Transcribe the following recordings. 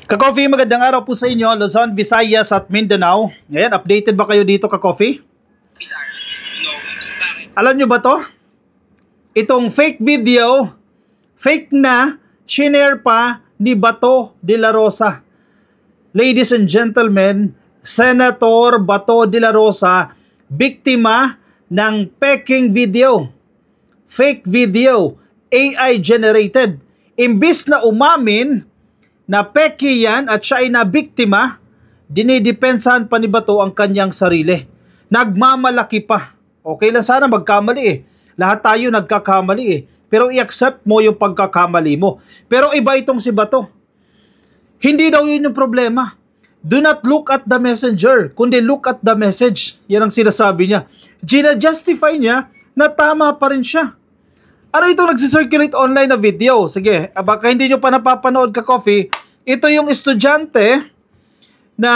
Ka-Coffee, magandang araw po sa inyo, Luzon, Visayas at Mindanao. Ngayon, updated ba kayo dito, Ka-Coffee? No. Bakit? Alam nyo ba to? Itong fake video, fake na, shinare pa ni Bato de la Rosa. Ladies and gentlemen, Senator Bato de la Rosa, biktima ng peking video. Fake video, AI generated. Imbis na umamin na peke yan at siya ay nabiktima, dinidepensahan pa ni Bato ang kanyang sarili. Nagmamalaki pa. Okay lang sana magkamali eh. Lahat tayo nagkakamali eh. Pero i-accept mo yung pagkakamali mo. Pero iba itong si Bato. Hindi daw yun yung problema. Do not look at the messenger, kundi look at the message. Yan ang sinasabi niya. Gina-justify niya na tama pa rin siya. Ano itong nagsisirculate online na video? Sige, baka hindi nyo pa napapanood, Ka-Coffee. Ito yung estudyante na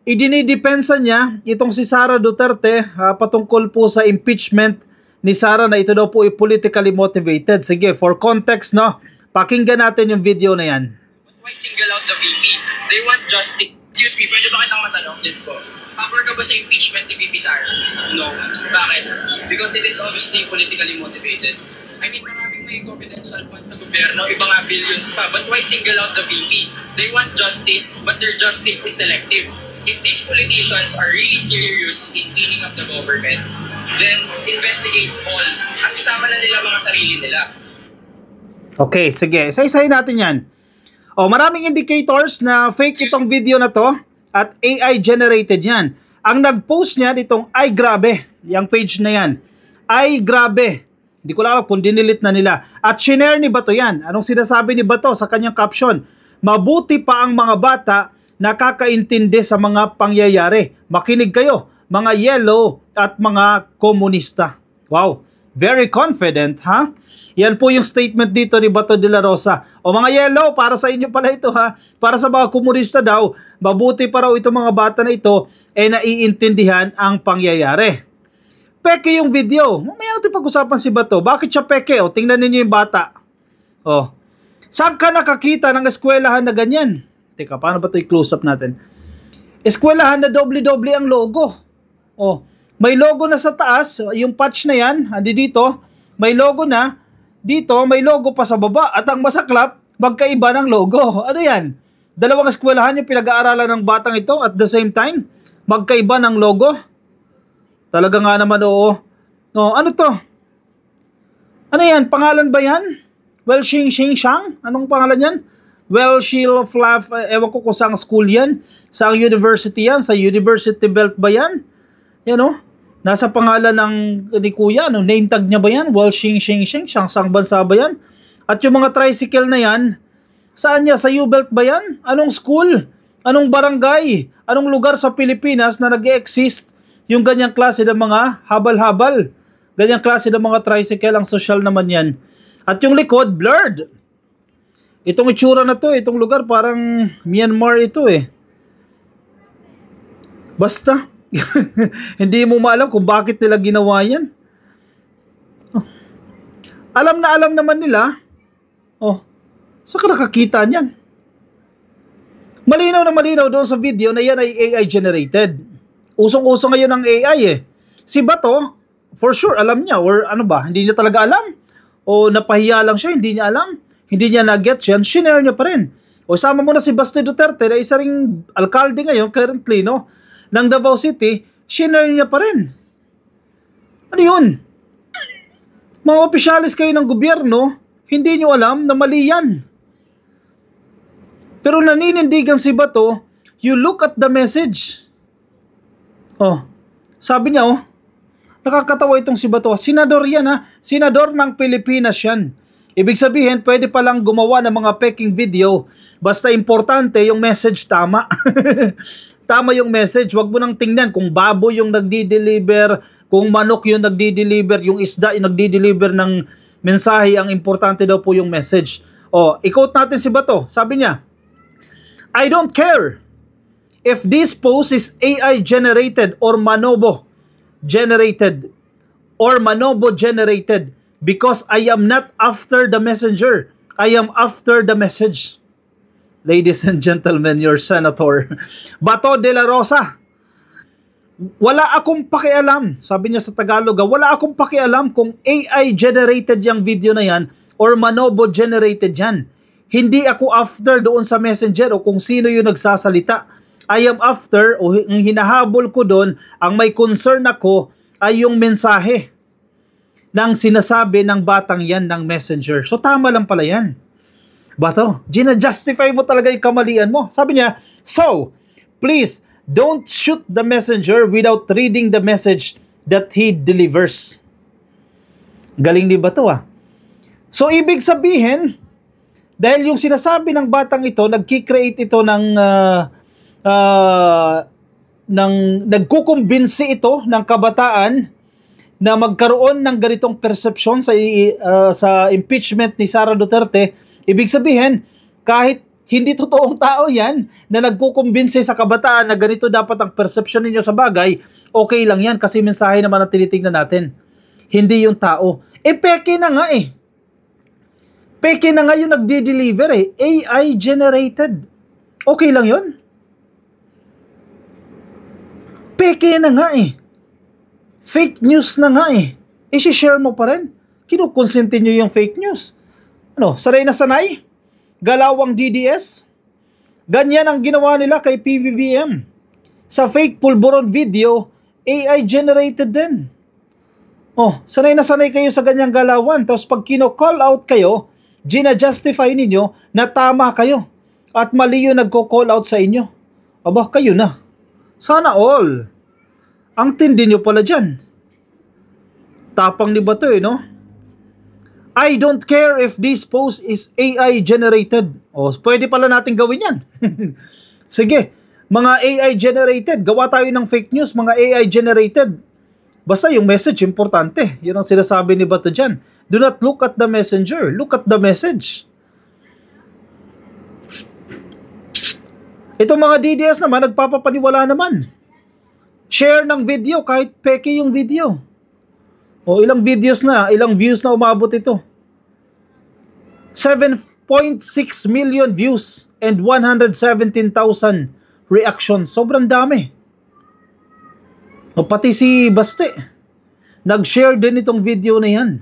idinidepensa niya, itong si Sara Duterte, patungkol po sa impeachment ni Sara na ito daw po ay politically motivated. Sige, for context, no? Pakinggan natin yung video na yan. Why single out the VP? They want justice. Excuse me, pwede ba kitang matanong this po? Cover ka ba sa impeachment ni VP Sara? No. Bakit? Because it is obviously politically motivated. I mean, maraming may confidential funds sa gobyerno, iba nga billions pa. But why single out the VP? They want justice, but their justice is selective. If these politicians are really serious in cleaning up the government, then investigate all at isama na nila mga sarili nila. Okay, sige. Isa-isahin natin yan. Maraming indicators na fake itong video na to at AI generated yan. Ang nag-post niya ditong ay grabe, yung page na yan. Ay grabe. Hindi ko lang alam kung dinilit na nila. At shinare ni Bato yan. Anong sinasabi ni Bato sa kanyang caption? Mabuti pa ang mga bata nakakaintindi sa mga pangyayari. Makinig kayo, mga yellow at mga komunista. Wow, very confident, ha? Yan po yung statement dito ni Bato de la Rosa. O mga yellow, para sa inyo pala ito, ha? Para sa mga komunista daw, mabuti pa raw itong mga bata na ito naiintindihan ang pangyayari. Peke yung video. Mamaya natin pag-usapan si Bato. Bakit siya peke? Tingnan ninyo yung bata. Saan ka nakakita ng eskwelahan na ganyan? Teka, paano ba ito i-close up natin? Eskwelahan na doble-doble ang logo. May logo na sa taas, yung patch na yan, dito, may logo na, dito, may logo pa sa baba, at ang masaklap, magkaiba ng logo. Ano yan? Dalawang eskwelahan yung pinag-aaralan ng batang ito at the same time, magkaiba ng logo? Talaga nga naman, oo. Ano to? Ano yan? Pangalan ba yan? Well, Xing Shang? Anong pangalan yan? Well, Sheila Fluff, ewan ko kung saan school yan. Saan university yan? Sa University Belt ba yan? Yan nasa pangalan ni Kuya, name tag niya ba yan? Well, Xing, siyang bansa ba yan? At yung mga tricycle na yan, saan niya? Sa U-Belt ba yan? Anong school? Anong barangay? Anong lugar sa Pilipinas na nag-exist yung ganyang klase ng mga habal-habal? Ganyang klase ng mga tricycle, ang social naman yan. At yung likod, blurred. Itong itsura na to, itong lugar parang Myanmar ito eh. Basta, hindi mo maalam kung bakit nila ginawa yan. Alam na alam naman nila. Saan ka nakakita niyan? Malinaw na malinaw doon sa video na yan ay AI generated. Usong-usong ngayon ang AI eh. Si Bato, for sure alam niya or ano ba, hindi niya talaga alam. O napahiya lang siya, hindi niya alam. Hindi niya na-gets yan, shinare niya pa rin. Sama mo na si Baste Duterte na isa ring alkalde ngayon, currently, ng Davao City, shinare niya pa rin. Ano yun? Mga opisyalis kayo ng gobyerno, hindi niyo alam na mali yan. Pero naninindigan si Bato, you look at the message. Sabi niya, nakakatawa itong si Bato. Senador yan, ha? Senador ng Pilipinas yan. Ibig sabihin, pwede palang gumawa ng mga peking video basta importante yung message tama. Tama yung message. Huwag mo nang tingnan kung baboy yung nagdi-deliver, kung manok yung nagdi-deliver, yung isda yung nagdi-deliver ng mensahe. Ang importante daw po yung message. I-quote natin si Bato. Sabi niya, I don't care if this post is AI generated or Manobo generated because I am not after the messenger. I am after the message. ladies and gentlemen, your Senator Bato de la Rosa. Wala akong pakialam, sabi niya sa Tagalog, wala akong pakialam kung AI generated yung video na yan or Manobo generated yan. Hindi ako after doon sa messenger o kung sino yung nagsasalita. I am after, o ang hinahabol ko doon, ang may concern ako ay yung mensahe ng sinasabi ng batang yan ng messenger. So tama lang pala yan. Bato, gina-justify mo talaga yung kamalian mo. Sabi niya, so, please, don't shoot the messenger without reading the message that he delivers. Galing di ba to ah? So, ibig sabihin, dahil yung sinasabi ng batang ito, nagki-create ito nagkukumbinsi ito ng kabataan na magkaroon ng ganitong perception sa impeachment ni Sara Duterte. Ibig sabihin, kahit hindi totoong tao yan na nagkukumbinsi sa kabataan na ganito dapat ang perception ninyo sa bagay, okay lang yan kasi mensahe naman ang tinitingnan natin. Hindi yung tao. Peke na nga eh. Peke na nga yung nagde-deliver eh. AI generated. Okay lang yun? Peke na nga eh. Fake news na nga eh. I-share mo pa rin. Kinukonsinti nyo yung fake news. Ano, sanay na sanay? Galawang DDS? Ganyan ang ginawa nila kay PBBM. Sa fake pulburon video, AI generated din. Oh, sanay na sanay kayo sa ganyang galawan. Tapos pag kino-call out kayo, gina-justify ninyo na tama kayo. At mali yung nagko-call out sa inyo. Aba, kayo na. Sana all. Ang tindi nyo pala dyan. Tapang ni Bato eh, no? I don't care if this post is AI generated. O, pwede pala natin gawin yan. Sige, mga AI generated. Gawa tayo ng fake news, mga AI generated. Basta yung message, importante. Yun ang sinasabi ni Bato dyan. Do not look at the messenger. Look at the message. Itong mga DDS naman, nagpapapaniwala naman. Share ng video kahit peke yung video. O ilang videos na, ilang views na umabot ito. 7.6 million views and 117,000 reactions. Sobrang dami. O pati si Baste, nag-share din itong video na yan.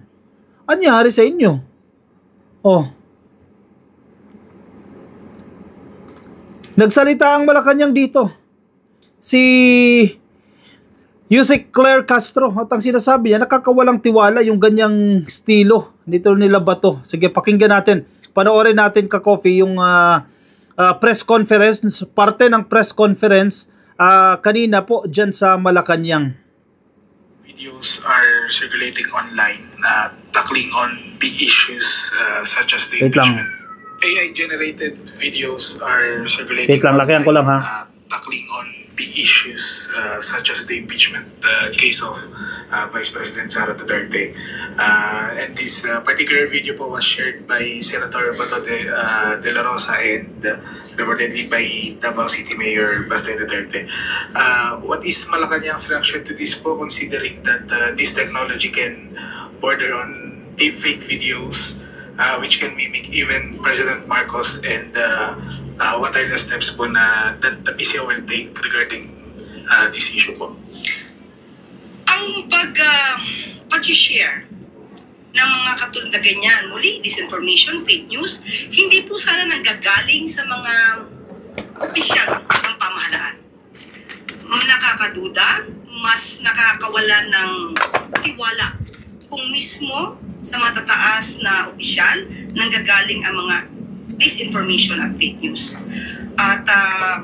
Anyari sa inyo? Oh. Nagsalita ang Malacanang dito. Si Yusek Claire Castro, at ang sinasabi niya, nakakawalang tiwala yung ganyang estilo nito nila Bato. Sige, pakinggan natin. Panoorin natin ka-coffee yung press conference, parte ng press conference kanina po dyan sa Malacanang. Videos are circulating online tackling on big issues such as the impeachment. AI-generated videos are circulating online ko lang, tackling on big issues such as the impeachment case of Vice President Sara Duterte. And this particular video po was shared by Senator Bato de la Rosa and reportedly by Davao City Mayor Baste Duterte. What is Malacanang's reaction to this po, considering that this technology can border on deepfake videos which can mimic even President Marcos, and what are the steps po na that the PCO will take regarding this issue po? Ang pag-share ng mga katulad na ganyan, muli, disinformation, fake news, hindi po sana nanggagaling sa mga opisyal ng pamahalaan. Nakakaduda, mas nakakawala ng tiwala kung mismo sa matataas na opisyal nanggagaling ang mga disinformation at fake news. At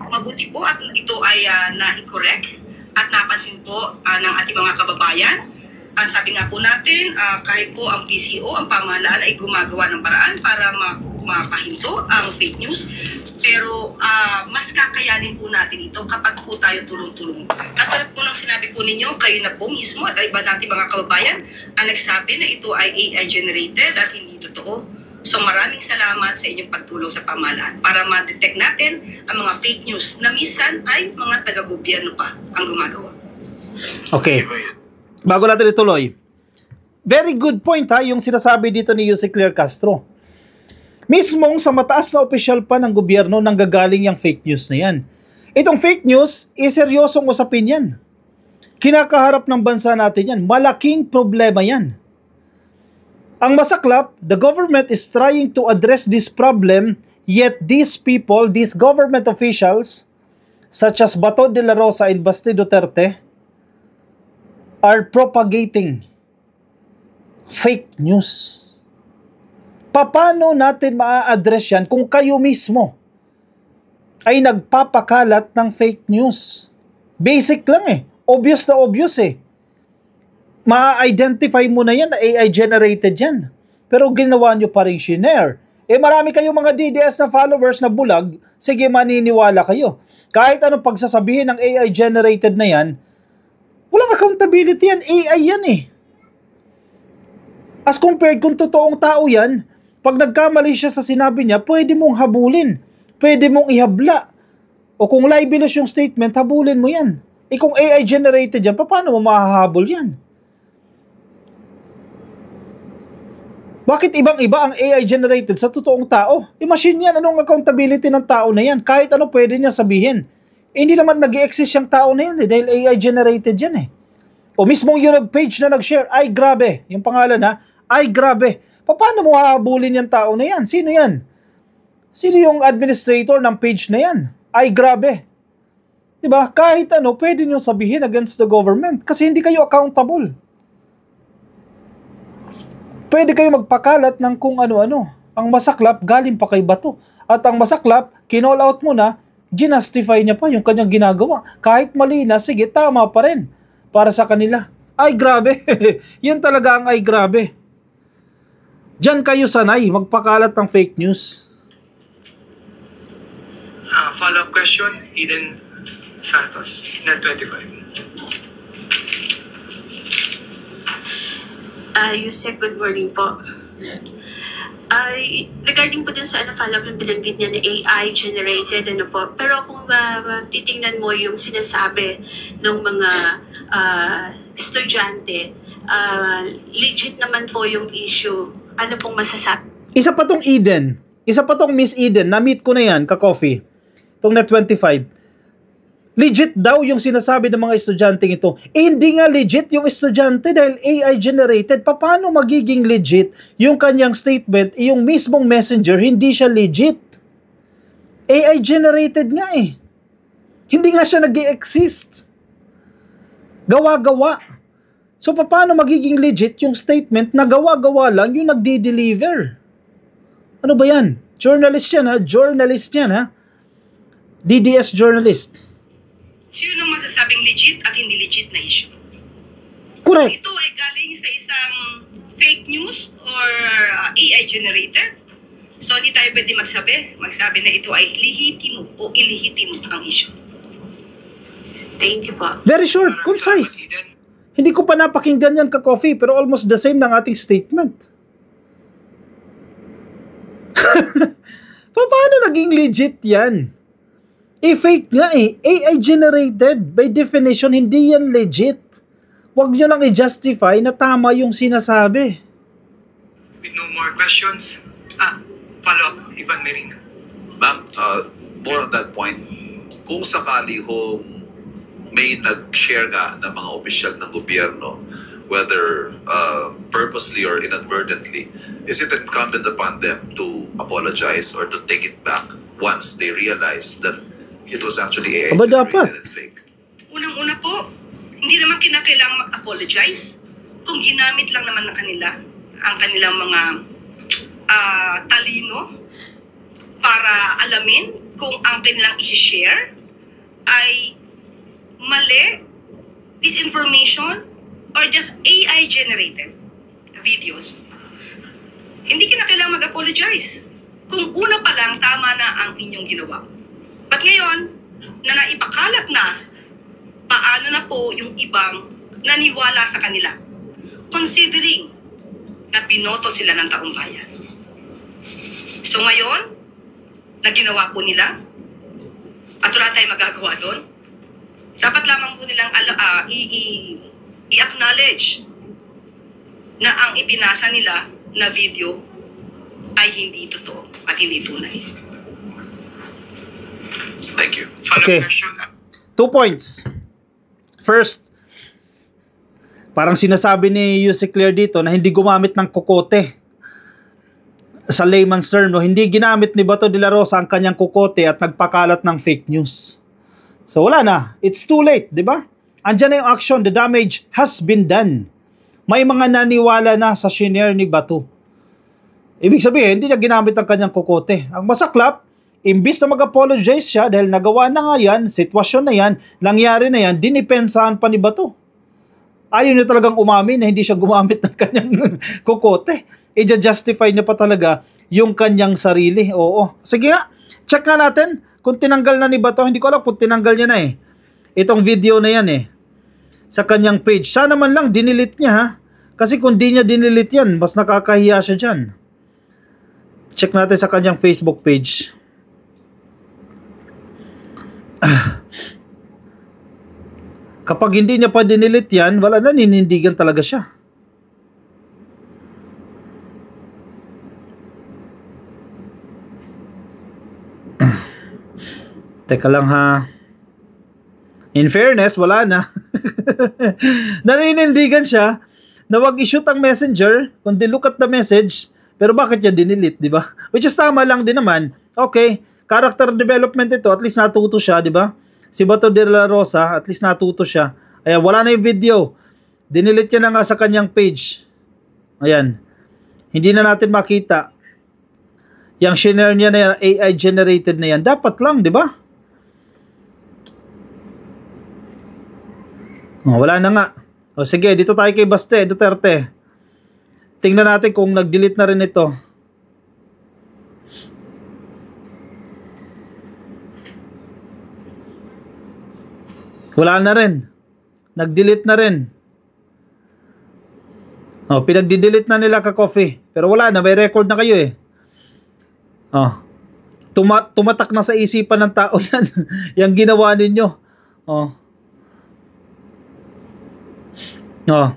mabuti po at ito ay na-correct at napansin po ng ating mga kababayan. Ang sabi nga po natin, kahit po ang PCO, ang pamahalaan ay gumagawa ng paraan para mapahinto ang fake news, pero mas kakayanin po natin ito kapag po tayo tulong-tulong. Katulad po ng sinabi po ninyo, kayo na po mismo at iba natin mga kababayan ang nagsabi na ito ay AI generated at hindi totoo. So maraming salamat sa inyong pagtulong sa pamahalaan para ma-detect natin ang mga fake news na minsan ay mga taga-gobyerno pa ang gumagawa. Okay. Bago natin ituloy, very good point yung sinasabi dito ni Yusek Claire Castro. Mismong sa mataas na opisyal pa ng gobyerno nanggagaling yung fake news na yan. Itong fake news, seryosong usapin yan. Kinakaharap ng bansa natin yan. Malaking problema yan. Ang masaklap, the government is trying to address this problem, yet these people, these government officials, such as Bato de la Rosa and Basti Duterte, are propagating fake news. Paano natin maa-address yan kung kayo mismo ay nagpapakalat ng fake news? Basic lang eh. Obvious na obvious eh. Ma-identify mo na yan na AI generated yan. Pero ginawa nyo pa rin shinare. Marami kayong mga DDS na followers na bulag, sige maniniwala kayo. Kahit anong pagsasabihin ng AI generated na yan, walang accountability yan. AI yan eh. As compared kung totoong tao yan, pag nagkamali siya sa sinabi niya, pwede mong habulin. Pwede mong ihabla. O kung libelous yung statement, habulin mo yan. Kung AI generated yan, paano mo mahahabol yan? Bakit ibang-iba ang AI generated sa totoong tao? Machine yan, anong accountability ng tao na yan? Kahit ano pwede niya sabihin. Hindi naman nag-i-exist yung tao na yan dahil AI generated yan eh. O mismong yung page na nag-share, ay grabe, yung pangalan ha, ay grabe. Paano mo hahabulin yung tao na yan? Sino yan? Sino yung administrator ng page na yan? Ay grabe. Diba? Kahit ano, pwede nyo sabihin against the government kasi hindi kayo accountable. Pwede kayo magpakalat ng kung ano-ano. Ang masaklap, galing pa kay Bato. At ang masaklap, kinall out mo na, ginastify niya pa yung kanyang ginagawa. Kahit mali na, sige, tama pa rin para sa kanila. Ay, grabe. Yan talaga ang ay, grabe. Diyan kayo sanay, magpakalat ng fake news. Follow-up question, Eden Santos, Net 25. Yusek, good morning po. Regarding po dun sa follow-up ng binanggit niya na AI generated, po, pero kung titingnan mo yung sinasabi ng mga estudyante, legit naman po yung issue. Ano pong masasabi? Isa pa tong Eden. Isa pa tong Miss Eden. Na-meet ko na yan, ka-coffee. Itong Net 25. Legit daw yung sinasabi ng mga estudyanteng ito. Hindi nga legit yung estudyante dahil AI generated. Paano magiging legit yung kanyang statement? Yung mismong messenger, hindi siya legit. AI generated nga eh. Hindi nga siya nag-i-exist. Gawa-gawa. So paano magiging legit yung statement na gawa-gawa lang yung nagdi-deliver? Ano ba yan? Journalist yan ha? Journalist yan ha? DDS journalist. Sino magsasabing legit at hindi legit na issue? Correct. Ito ay galing sa isang fake news or AI generated. So hindi tayo pwede magsabi na ito ay lehitimo o ilehitimo ang issue. Thank you po. Very short, concise. Hindi ko pa napakinggan yan ka-coffee pero almost the same ng ating statement. Paano naging legit yan? Fake nga eh. AI generated. By definition, hindi yan legit. Huwag nyo lang i-justify na tama yung sinasabi. With no more questions, follow-up, Ivan Merino. Ma'am, more on that point, kung sakali may nag-share nga ng mga opisyal ng gobyerno, whether purposely or inadvertently, is it incumbent upon them to apologize or to take it back once they realize that it was actually AI generated and fake? Unang-una po, hindi naman kinakailangang mag-apologize kung ginamit lang naman ng kanila ang kanilang mga talino para alamin kung ang kanilang isi-share ay mali, disinformation, or just AI generated videos. Hindi kinakailangang mag-apologize kung una pa lang tama na ang inyong ginawa. But ngayon, na naipakalat na, paano na po yung ibang naniwala sa kanila? Considering na binoto sila ng taong bayan. So ngayon, na ginawa po nila, at wala tayong magagawa doon, dapat lamang po nilang i-acknowledge na ang ipinasa nila na video ay hindi totoo at hindi tunay. Thank you. Follow-up Okay. question. 2 points. First, parang sinasabi ni Yusek Claire dito na hindi gumamit ng kokote. Sa layman's term, no? Hindi ginamit ni Bato de la Rosa ang kanyang kokote at nagpakalat ng fake news. So wala na. It's too late, di ba? Andiyan na yung action. The damage has been done. May mga naniwala na sa shinare ni Bato. Ibig sabihin, hindi niya ginamit ang kanyang kokote. Ang masaklap, imbis na mag-apologize siya dahil nagawa na nga yan, sitwasyon na yan, nangyari na yan, dinipensahan pa ni Bato. Ayaw niya talagang umamin na hindi siya gumamit ng kanyang kokote. I-justify niya pa talaga yung kanyang sarili. Oo. Sige nga, check nga natin kung tinanggal na ni Bato. Hindi ko alam kung tinanggal niya na eh. Itong video na yan eh. Sa kanyang page. Sana man lang dinilit niya ha. Kasi kung di niya dinilit yan, mas nakakahiya siya dyan. Check natin sa kanyang Facebook page. Kapag hindi niya pa dinilit yan, wala na, ninindigan talaga siya. Teka lang ha. In fairness, wala na. Naninindigan siya na wag i-shoot ang messenger, kundi look at the message, pero bakit niya dinilit, di ba? Which is tama lang din naman. Okay, character development ito, at least natuto siya, di ba? Si Bato de la Rosa, at least natuto siya. Ayan, wala na yung video. Dinilit niya na nga sa kanyang page. Ayan. Hindi na natin makita. Yung shinare niya na yan, AI generated na yan. Dapat lang, di ba? Oh, wala na nga. O sige, dito tayo kay Baste, Duterte. Tingnan natin kung nag-delete na rin ito. Wala na rin. Nag-delete na rin. Oh, pinag-delete na nila ka-coffee. Pero wala na, may record na kayo eh. Oh. Tumatak na sa isipan ng tao yan. Yang ginawa ninyo. Oh. Oh.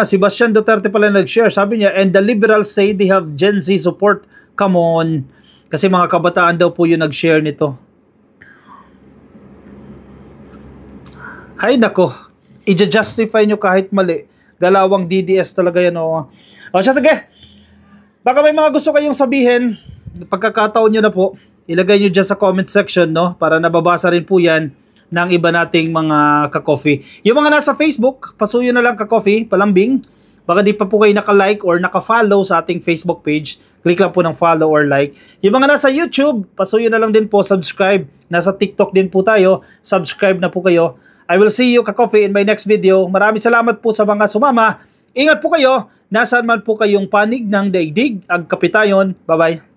Sebastian Duterte pala nag-share. Sabi niya, and the liberals say they have Gen Z support. Come on. Kasi mga kabataan daw po yung nag-share nito. Hay nako, i-justify nyo kahit mali. Galawang DDS talaga yan. O siya, sige. Baka may mga gusto kayong sabihin, pagkakataon nyo na po, ilagay nyo dyan sa comment section, no? Para nababasa rin po yan ng iba nating mga ka-coffee. Yung mga nasa Facebook, pasuyo na lang ka-coffee, palambing. Baka di pa po kayo naka-like or naka-follow sa ating Facebook page. Click lang po ng follow or like. Yung mga nasa YouTube, pasuyo na lang din po, subscribe. Nasa TikTok din po tayo, subscribe na po kayo. I will see you ka-coffee in my next video. Maraming salamat po sa mga sumama. Ingat po kayo. Nasaan man po kayong panig ng daigdig. Ang kapitayon. Bye-bye.